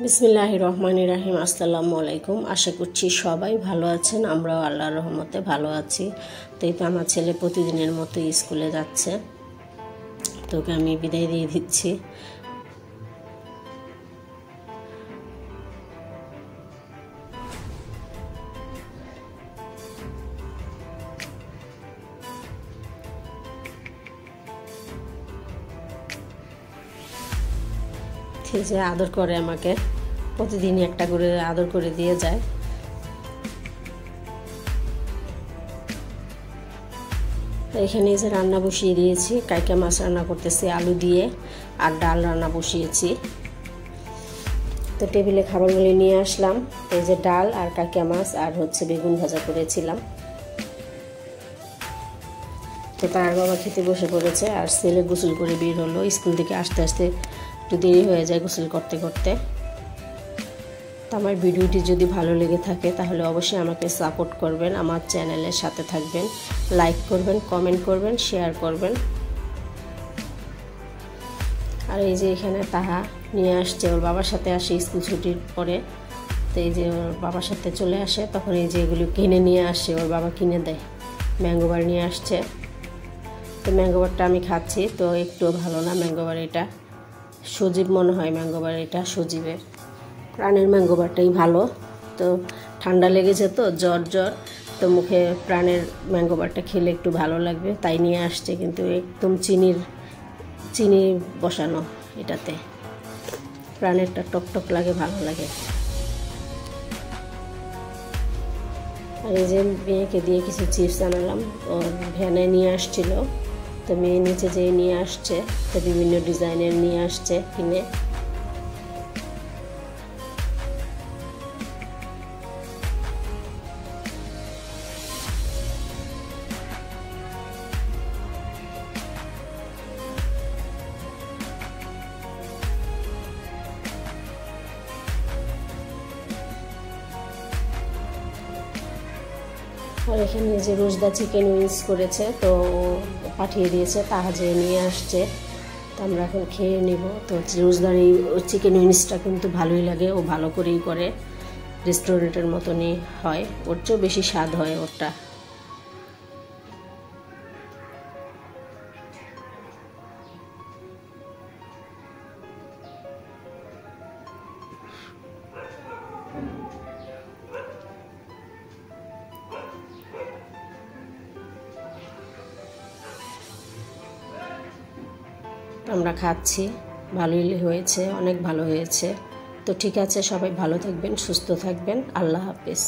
বিসমিল্লাহির রহমানির রহিম। আসসালামু আলাইকুম। আশা করছি সবাই ভালো আছেন, আমরাও আল্লাহর রহমতে ভালো আছি। তো এই তো আমার ছেলে প্রতিদিনের মতো স্কুলে যাচ্ছে, তোকে আমি বিদায় দিয়ে দিচ্ছি। ঠিক আছে, আদর করে আমাকে, প্রতিদিনই একটা করে আদর করে দিয়ে যায়। এখানে যে রান্না বসিয়ে দিয়েছি, কাইকা মাছ রান্না করতেছি আলু দিয়ে, আর ডাল রান্না বসিয়েছি। তো টেবিলে খাবারগুলি নিয়ে আসলাম, এই যে ডাল আর কাইকা মাছ আর হচ্ছে বেগুন ভাজা করেছিলাম। তো তার বাবা খেতে বসে পড়েছে, আর ছেলে গোসল করে বের হলো। স্কুল থেকে আসতে আসতে একটু দেরি হয়ে যায় গোসল করতে করতে। তো আমার ভিডিওটি যদি ভালো লেগে থাকে তাহলে অবশ্যই আমাকে সাপোর্ট করবেন, আমার চ্যানেলের সাথে থাকবেন, লাইক করবেন, কমেন্ট করবেন, শেয়ার করবেন। আর এই যে এখানে তাহা নিয়ে আসছে, ওর বাবার সাথে আসে স্কুল ছুটির পরে। তো এই যে ওর বাবার সাথে চলে আসে, তখন এই যে এগুলো কিনে নিয়ে আসে, ওর বাবা কিনে দেয়। ম্যাঙ্গোবার নিয়ে আসছে, তো ম্যাঙ্গোবারটা আমি খাচ্ছি, তো একটুও ভালো না ম্যাঙ্গোবার। এটা সজীব মনে হয় ম্যাঙ্গোবার, এটা সজীবের প্রাণের ম্যাঙ্গোবারটাই ভালো। তো ঠান্ডা লেগেছে, তো জ্বর, তো মুখে প্রাণের ম্যাঙ্গোবারটা খেলে একটু ভালো লাগবে, তাই নিয়ে আসছে। কিন্তু একদম চিনি বসানো এটাতে, প্রাণেরটা টকটক লাগে, ভালো লাগে। আর এই যে মেয়েকে দিয়ে কিছু চিপস আনালাম, ওর ভ্যানে নিয়ে আসছিল। তো মেয়ে নিচে যেয়ে নিয়ে আসছে, তো বিভিন্ন ডিজাইনের নিয়ে আসছে কিনে। আর এখানে যে রোজদা চিকেন উইংস করেছে, তো পাঠিয়ে দিয়েছে, তাহাজে নিয়ে আসছে। তো আমরা এখন খেয়ে নেব। তো রোজদার এই চিকেন উইংসটা কিন্তু ভালোই লাগে, ও ভালো করেই করে, রেস্টুরেন্টের মতনই হয়, ওর চেয়েও বেশি স্বাদ হয় ওরটা। আমরা খাচ্ছি, ভালোই হয়েছে, অনেক ভালো হয়েছে। তো ঠিক আছে, সবাই ভালো থাকবেন, সুস্থ থাকবেন, আল্লাহ হাফেজ।